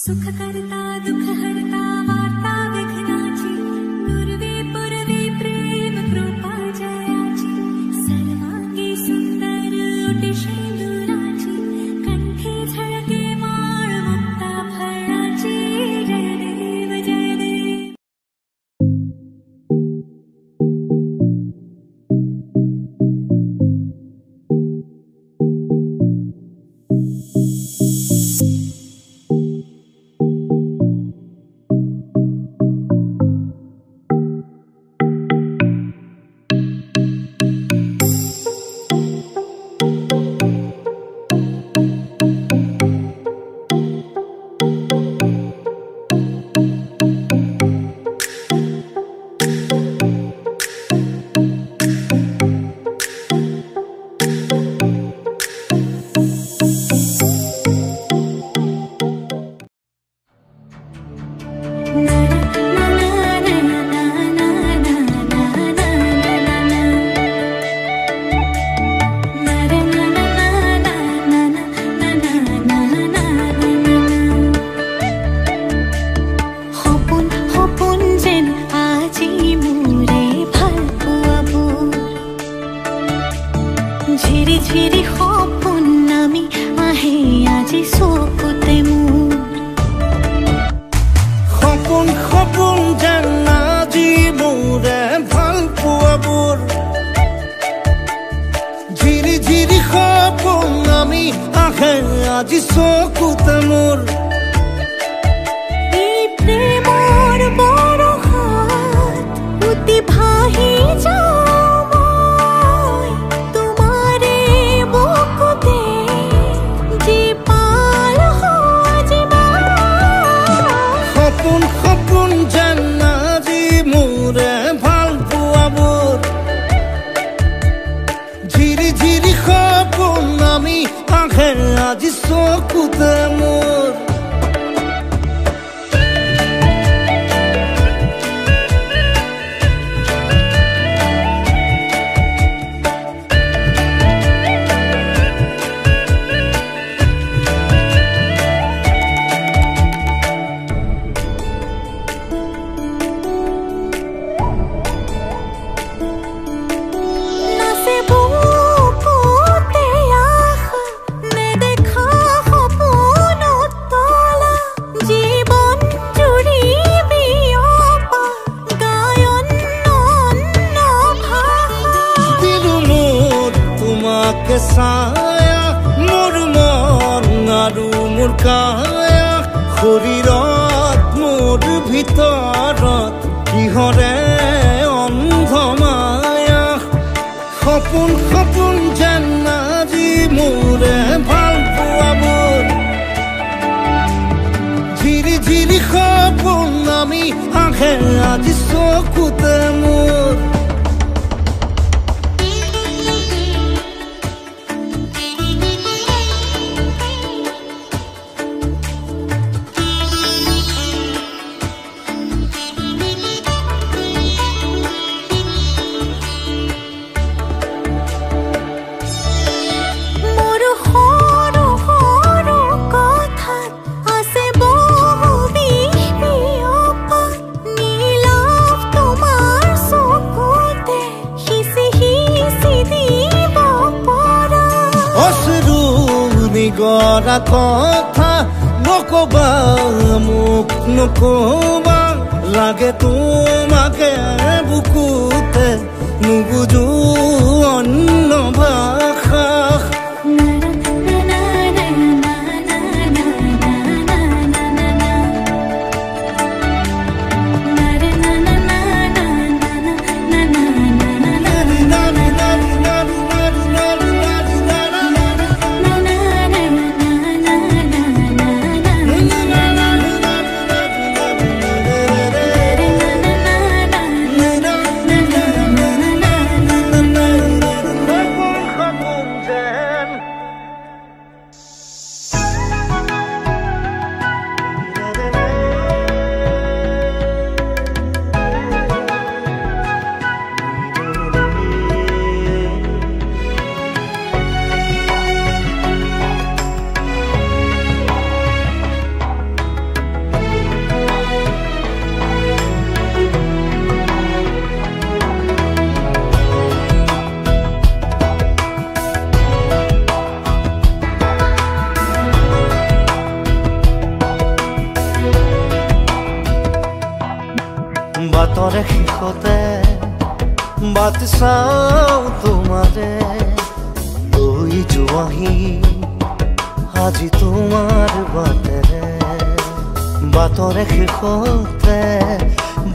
सुख करता दुख हरता वार्ता विघ्नाची पूर्वी पूर्वी प्रेम कृपा जयाची सर्वांगी सुंदर ओटी शेंदुराची कंठी झळके माळ मुक्ता फळाची जय देव जय देव। झिरी झिरी सपन नामी आहे আজি চকুতে মোৰ সপোন সপোন যেন আজি মোৰে ভাল পোৱাবোৰ ঝিৰি ঝিৰি সপোন নামি আহে আজি চকুতে মোৰ এই প্ৰেমৰ বৰষাত উটি ভাহি যাওঁ আজি চকুতে মোৰ ছায়া মোৰ মন আৰু মোৰ কায়া শৰীৰত মোৰ ভিতৰত কিহৰে অন্ধ মায়া সপোন সপোন যেন আজি মোৰে ভাল পোৱাবোৰ ঝিৰি ঝিৰি সপোন নামি আহে আজি চকুতে মোৰ গৰা কথা নকবা মোক নকবা লাগে তোমাকে বুকুতে নুবুজো অন্য ভাষা বাটৰে শেষতে বাট চাওঁ তোমাৰে লৈ যোৱাহি আজি তোমাৰ বাটেৰে বাটৰে শেষতে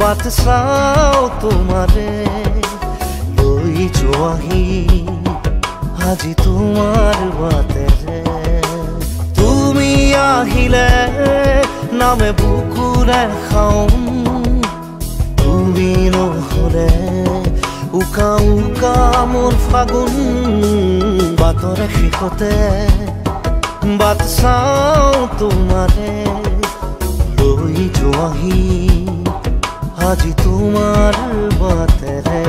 বাট চাওঁ তোমাৰে লৈ যোৱাহি আজি তোমাৰ বাটেৰে তুমি আহিলে নামে বুকুৰে খাওঁ তুমি নহ'লে উকা উকা মোৰ ফাগুন বাটৰে শেষতে বাট চাওঁ তোমাৰে লৈ যোৱাহি আজি তোমাৰ বাটেৰে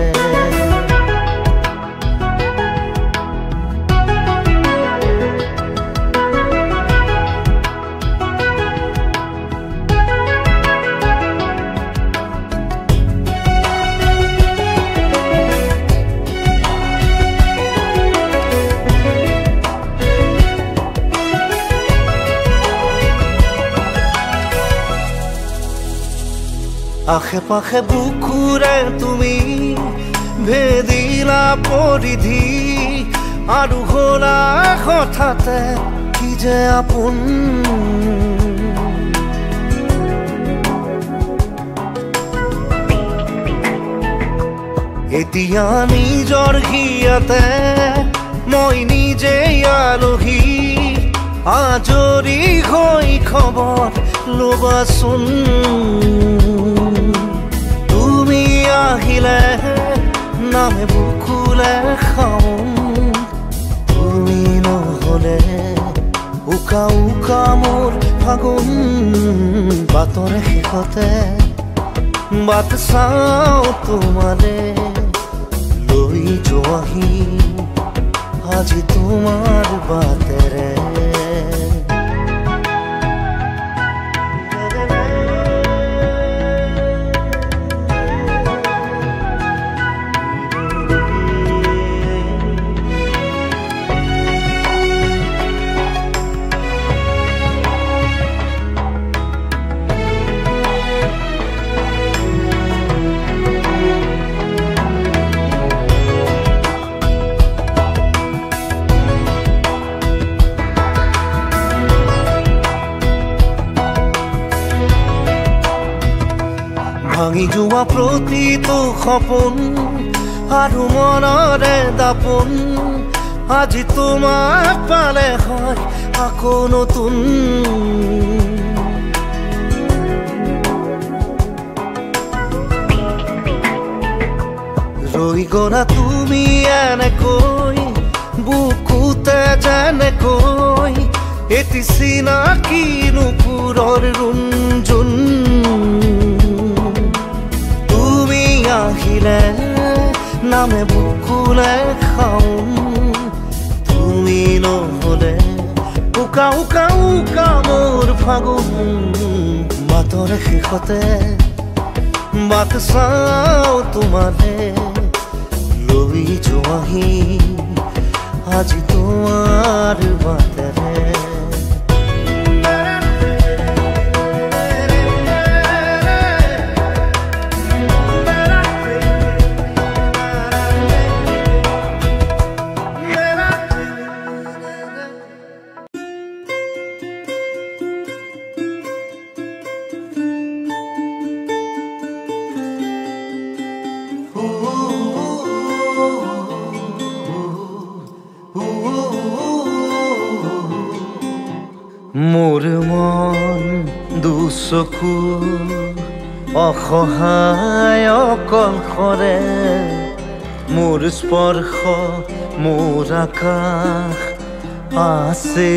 আশে পাশে বুকুৰে তুমি ভেদিলা পৰিধি আৰু হ'লা হঠাতে কি যে আপোন এতিয়া নিজৰ হিয়াতে মই নিজে আলহী আজৰি হৈ খবৰ ল'বাচোন তুমি আহিলে নামে বুকুলে খাওঁ তুমি নহ'লে উকা উকা মোৰ ফাগুন বাটৰে শেষতে বাট চাওঁ তোমাৰে লৈ যোৱাহি আজি তোমাৰ বাটেৰে ভাঙি যোৱা প্ৰতিটো সপোন আৰু মনৰে দাপোন আজি তোমাক পালে হয় আকৌ নতুন ৰৈ গ'লা তুমি এনেকৈ বুকুতে যেনেকৈ এটি চিনাকি নুপুৰৰ ৰুণজুন আহিলে নামে বুকুলে খাওঁ তুমি নহ'লে উকা উকা উকা মোৰ ফাগুন বাটৰে শেষতে বাট চাওঁ তোমাৰে লৈ যোৱাহি আজি তোমাৰ বাটেৰে মোৰ মন দুচকু অসহায় অকলশৰে মোৰ স্পৰ্শ মোৰ আকাশ আছে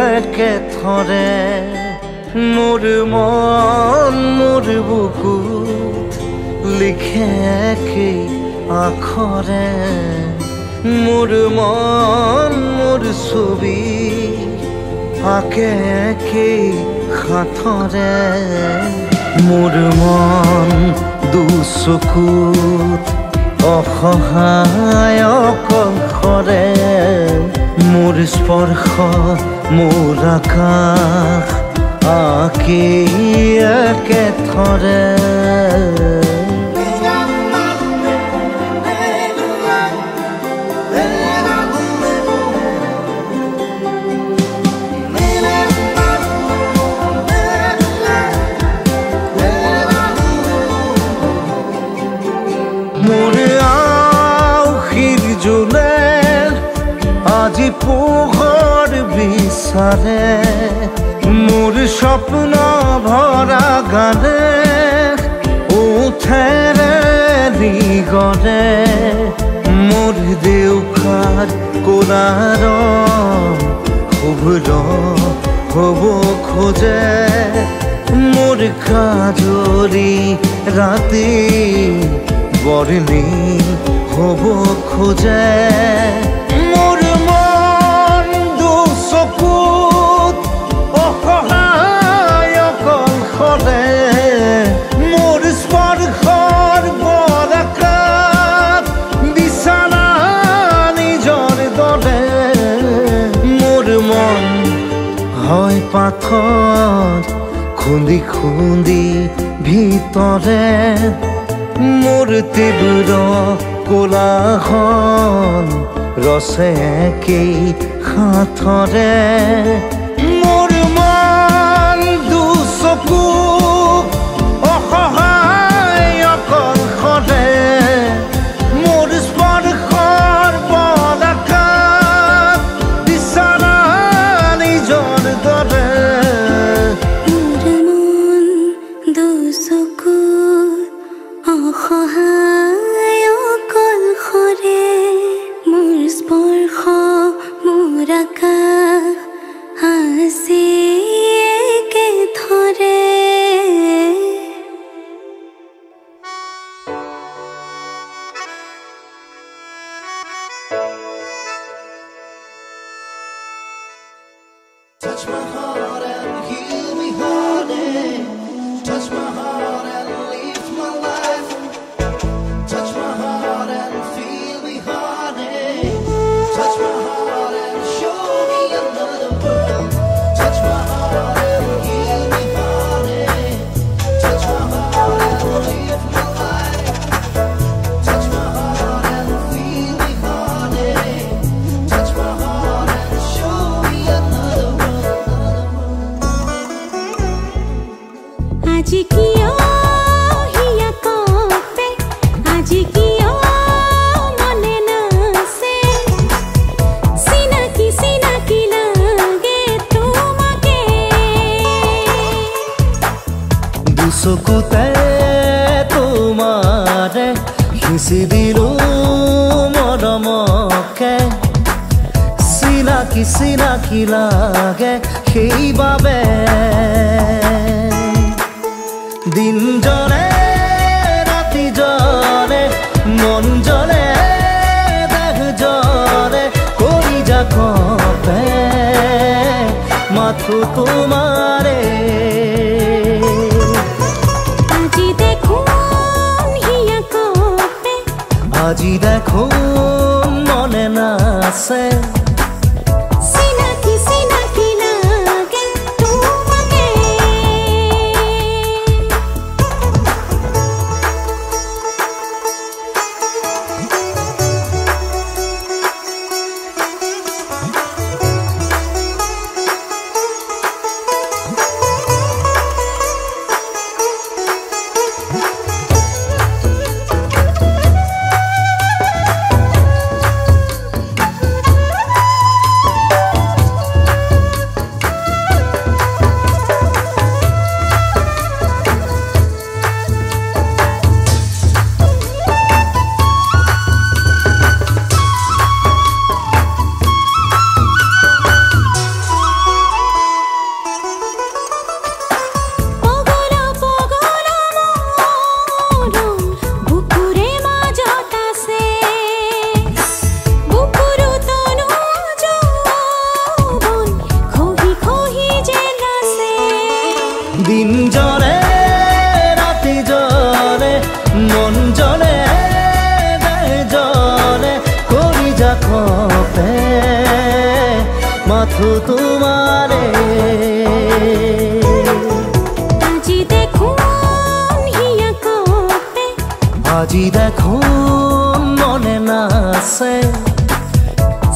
একেথৰে মোৰ মন মোৰ বুকুত লিখে একে আখৰে মোৰ মন মোৰ ছবি আকে একে হাতৰে মোৰ মন দুচকুত অসহায় অকলশৰে মোৰ স্পৰ্শ মোৰ আকাশ আকে একেথৰে পোহৰ বিচাৰে মোৰ স্বপ্ন ভৰা গানে উঠেৰে নিগৰে মোৰ দেউখাৰ কোলাৰ শুভ্ৰ হ'ব খোজে মোৰ কাজৰি ৰাতি বৰ্ণি হ'ব খোজে মোৰ মন দুচকুত অসহায় অকলশৰে মোৰ স্পৰ্শৰ বৰষাত বিছানা নিজৰ দৰে মোৰ মন হয় পাথৰ খুন্দি খুন্দি ভিতৰে মোৰ তীব্ৰ কোলাহল ৰসে একেই হাতৰে মোৰ মন দুচকু অসহায় অকলশৰে মোৰ স্পৰ্শৰ বৰষাত বিছানা নিজৰ দৰে অসহায় অকলশৰে মোৰ স্পৰ্শ মোৰ আকাশ আজি একে ধৰে Touch my heart and heal me, heartache. Touch my heart and lift my life. Touch my heart and feel me, heartache. Touch my heart and show me another world. Touch my heart and heal me, heartache. Touch my heart and lift my life. Touch my heart and feel me, heartache. Touch my heart and show me another world. আজি কিয় হিয়া কপে আজি কিয় মনে নাছে চিনাকি চিনাকি লাগে তোমাকে দুচকুতে তোমাৰে সিঁচি দিলো মৰমকে চিনাকি চিনাকি লাগে সেইবাবে দিন জলে ৰাতি জলে মন জলে দেহ জলে কৰি যা কপে মাথো তোমাৰে আজি দেখোন হিয়া কপে আজি দেখোন মনে নাছে চিনাকি চিনাকি লাগে তোমাকে দিন জলে ৰাতি জলে মন জলে দেহ জলে কৰি যা কপে মাথো তোমাৰে আজি দেখোন হিয়া কপে আজি দেখোন মনে নাছে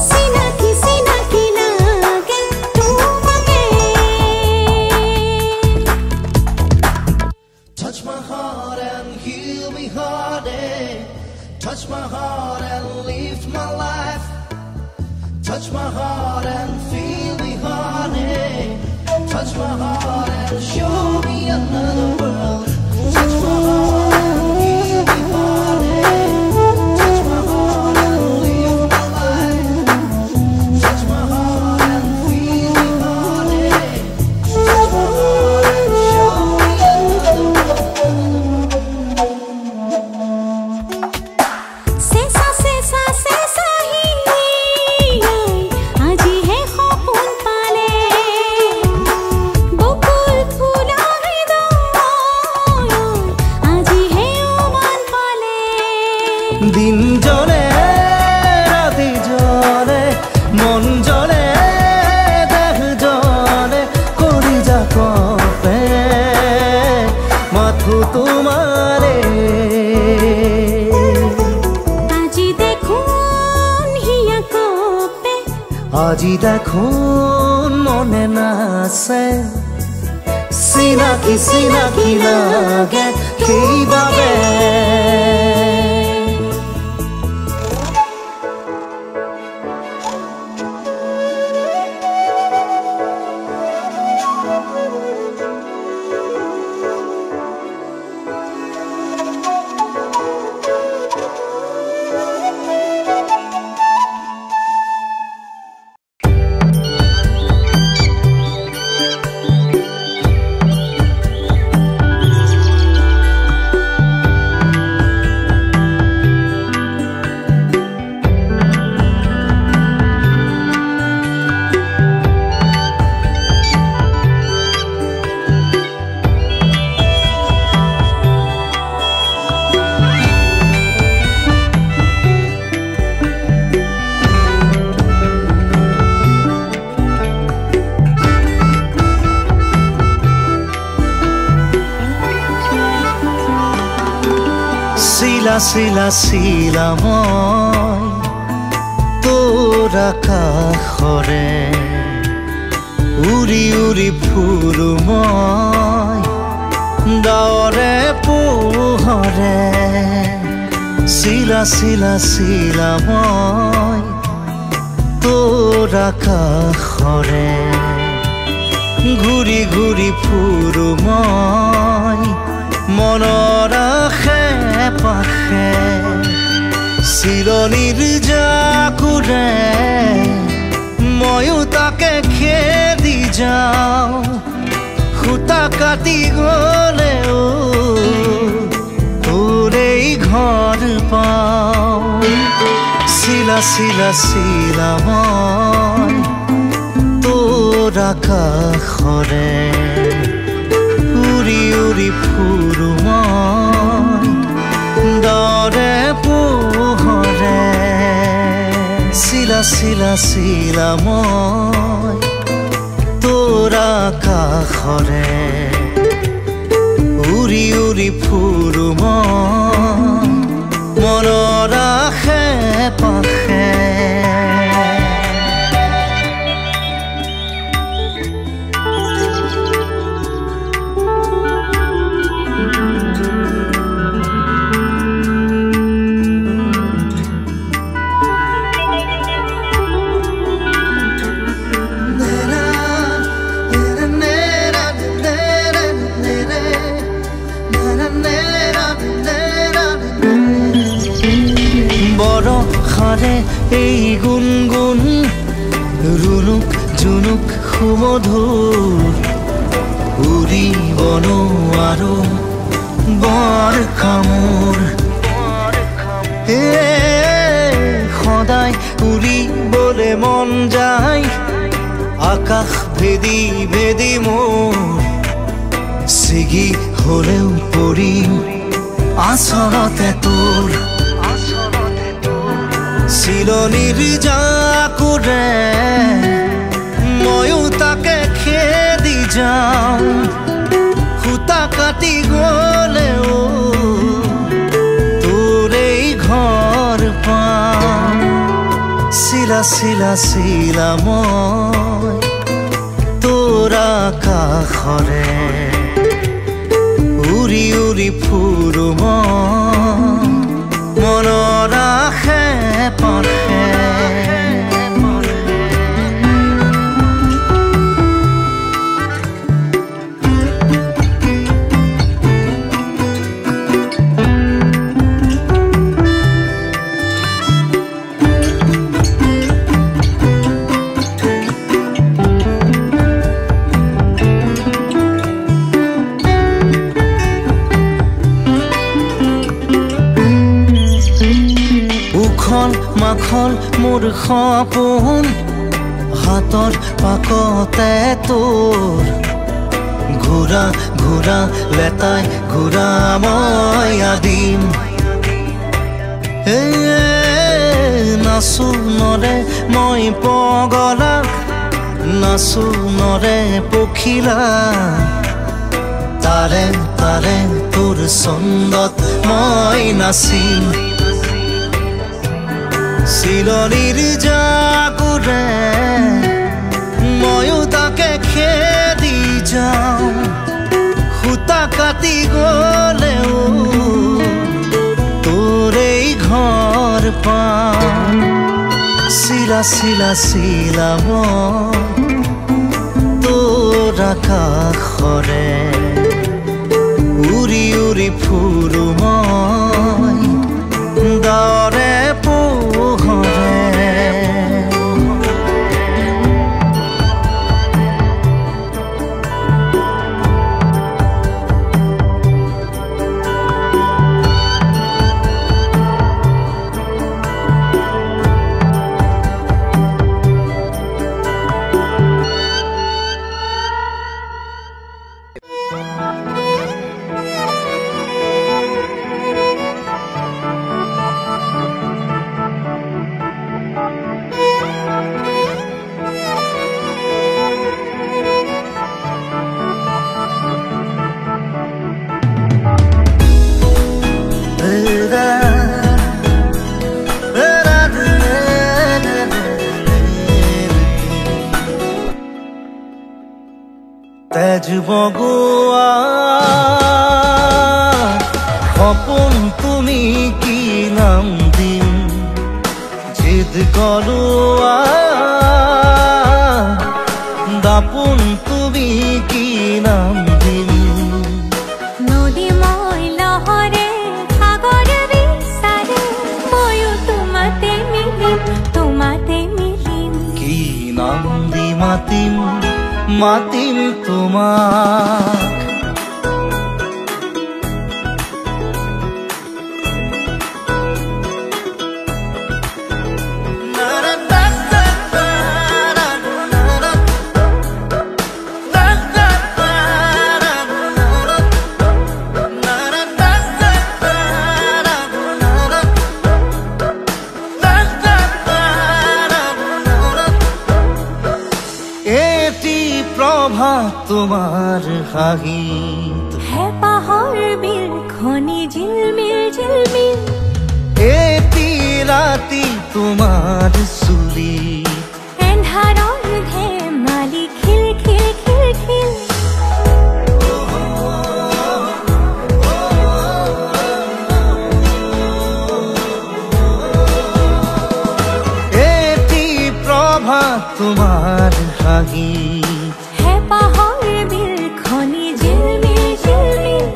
চিনাকি চিনাকি লাগে তোমাকে Touch my heart and heal me, heartache. Touch my heart and lift my life. Touch touch my heart and feel me, honey. Touch my heart and show me another world. Touch my heart and heal me, honey. Touch my heart and live my life. Touch my heart and feel me, honey. Touch my heart and show me another world. सेसा सेसा सेसा ही आज है खपून पाले बकुल फूला हृदय आज है उमान पाले दिन जले राति जले मन जले देह जले करी जा कपे माथु तुम्हारे আজি দেখুন হিয়া কোপে আজি দেখুন মনে নাছে চিনাকি চিনাকি লাগে সেইবাবে শিলা শিলা শিলা মই তোৰ আকাশৰে উৰি উৰি ফুৰো মই ডাৱৰে পোহৰে শিলা শিলা শিলা মই তোৰ আকাশৰে ঘূৰি ঘূৰি ফুৰো মই মনৰ আশে পাশে চিৰণিৰ জাকুৰে ময়ো তাকে খেদি যাওঁ সূতা কাটি গ'লেও তোৰেই ঘৰ পাওঁ চিলা চিলা চিলা মই তোৰ আকাশৰে উৰি উৰি ফুৰো মই ডাৱৰে পোহৰে চিলা চিলা চিলা মই তোৰ আকাশৰে উৰি উৰি ফুৰো মই মনৰ আশে পাশে এই গুণগুণ ৰুণুক জুনুক সুমধুৰ উৰিব নোৱাৰো বৰ কামোৰ সদায় উৰিবলে মন যায় আকাশ ভেদি ভেদি মোৰ ছিগি হলেও পৰিম আচলতে তোৰ চিলনিৰ জাকুৰে ময়ো তাকে খেদি যাওঁ সূতা কাটি গ'লেও তোৰেই ঘৰ পাওঁ চিলা চিলা চিলা মই তোৰ আকাশৰে উৰি উৰি ফুৰো মই মনৰ আশে পাশে মাখল মোৰ সপোন হাতৰ পাকতে তোৰ ঘূৰা ঘূৰা লেতাই ঘূৰা মই আদিম নাচো নৰে মই পগলা নাচো নৰে পখিলা তাৰে তাৰে তোৰ ছন্দত মই নাচিম চিলনিৰ জাগুৰে ময়ো তাকে খেদি যাওঁ সূতা কাটি গলেও তোৰেই ঘৰ পাম চিলা চিলা চিলা মই তোৰ আকাশৰে উৰি উৰি ফুৰো মই দাৰে পোহৰে তেজ বগোৱা সপোন তুমি কি নাম দিম জিদ কৰোৱা দাপোন তুমি কি নাম দিম নদী মই লহৰে সাগৰ বিচাৰে ময়ো তোমাতে মিলিম কি নাম দি মাতিম মাতিম তোমাক তোমাৰ হাঁহিত হেঁপাহৰ বিলখনি ঝিলমিল ঝিলমিল এটি ৰাতি তোমাৰ চুলি এন্ধাৰৰ ধেমালি খিল খিল খিল খিল এটি প্ৰভাত তোমাৰ হাঁহিত হেঁপাহৰ বিলখনি ঝিলমিল ঝিলমিল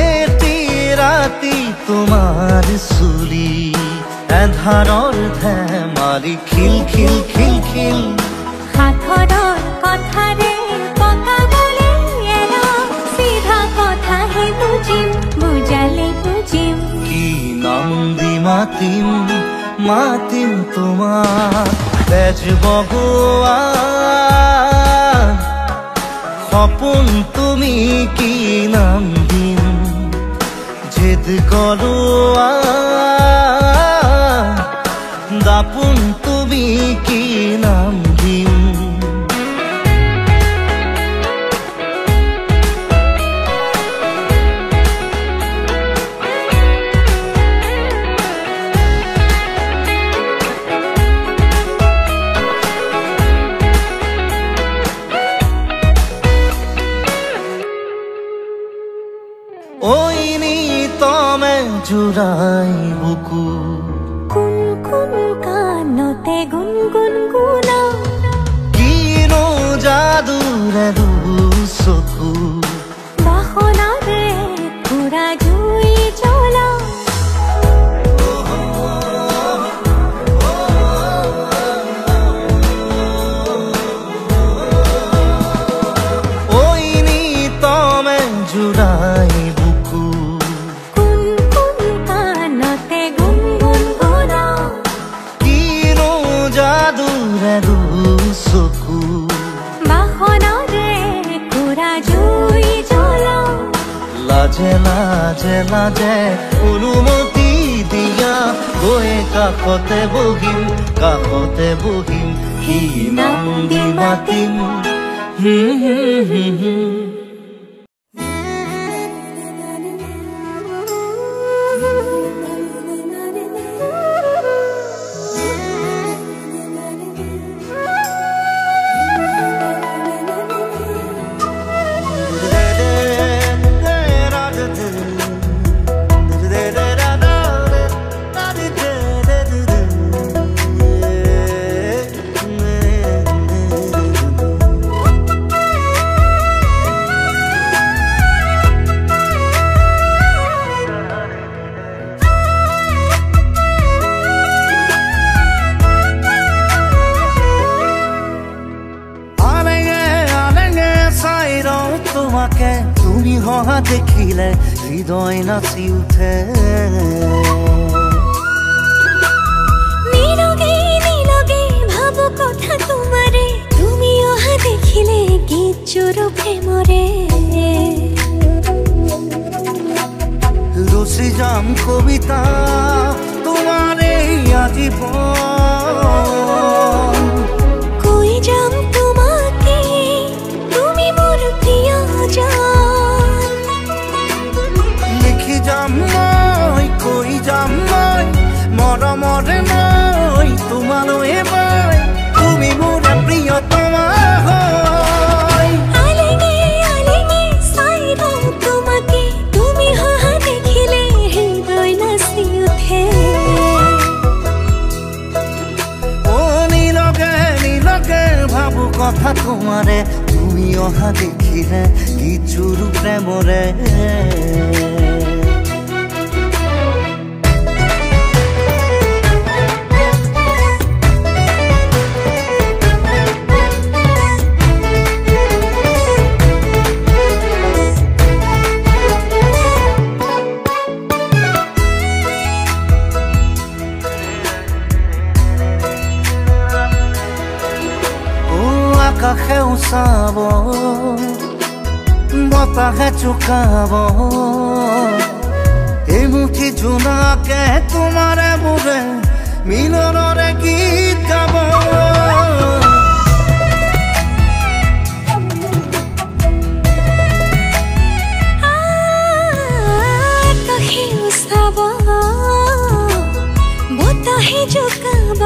এটি ৰাতি তোমাৰ চুলি এন্ধাৰৰ ধেমালি খিল খিল খিল খিল সাঁথৰৰ কথাৰে পকাবলে এৰা চিধা কথাহে বুজিম বুজালে বুজিম কি নাম দি মাতিম মাতিম তোমাক তেজ বগোৱা সপোন তুমি কি নাম দিম জিদ কৰোৱা দাপোন তুমি কি নাম দিম জোড়াই বুকু কুন কুন কানতে গুন গুন গুনা কিনো যাদুৰে চকু বাহনাৰে পুৰা জুই জ্বলা ঐনি তমে জোড়াই লাজে লাজে লাজে অনুমতি দিয়া গৈ কাষতে বহিম কি নাম দি মাতিম তুমি হহা দেখিলে হৃদয় নাচি উঠে নীলগে নীলগে ভাবো কথা তোমারে তুমি অহা দেখিলে গীত চোর প্রেমরে রচি যাম কবিতা তোমারে আজীবন কই যাম তোমাকে তুমি মোর প্রিয়জন লিখি যাম মই কই যাম মই মৰমৰে মই তোমালৈ মই তুমি মোৰ প্ৰিয়তমা হয় আলেগে আলেগে চাইব তোমাকে তুমি হহা দেখিলে হৃদয় নাচি উঠে ও নীলগে নীলগে ভাবো কথা তোমাৰে তুমি অহা দেখিলে কি চুৰু প্ৰেমৰে আকাশে উচাব বতাহে চুকাব এই মুঠি জোনাকে তোমাৰে মোৰে মিলনৰে গীত গাব আকাশে উচাব বতাহে জোকাব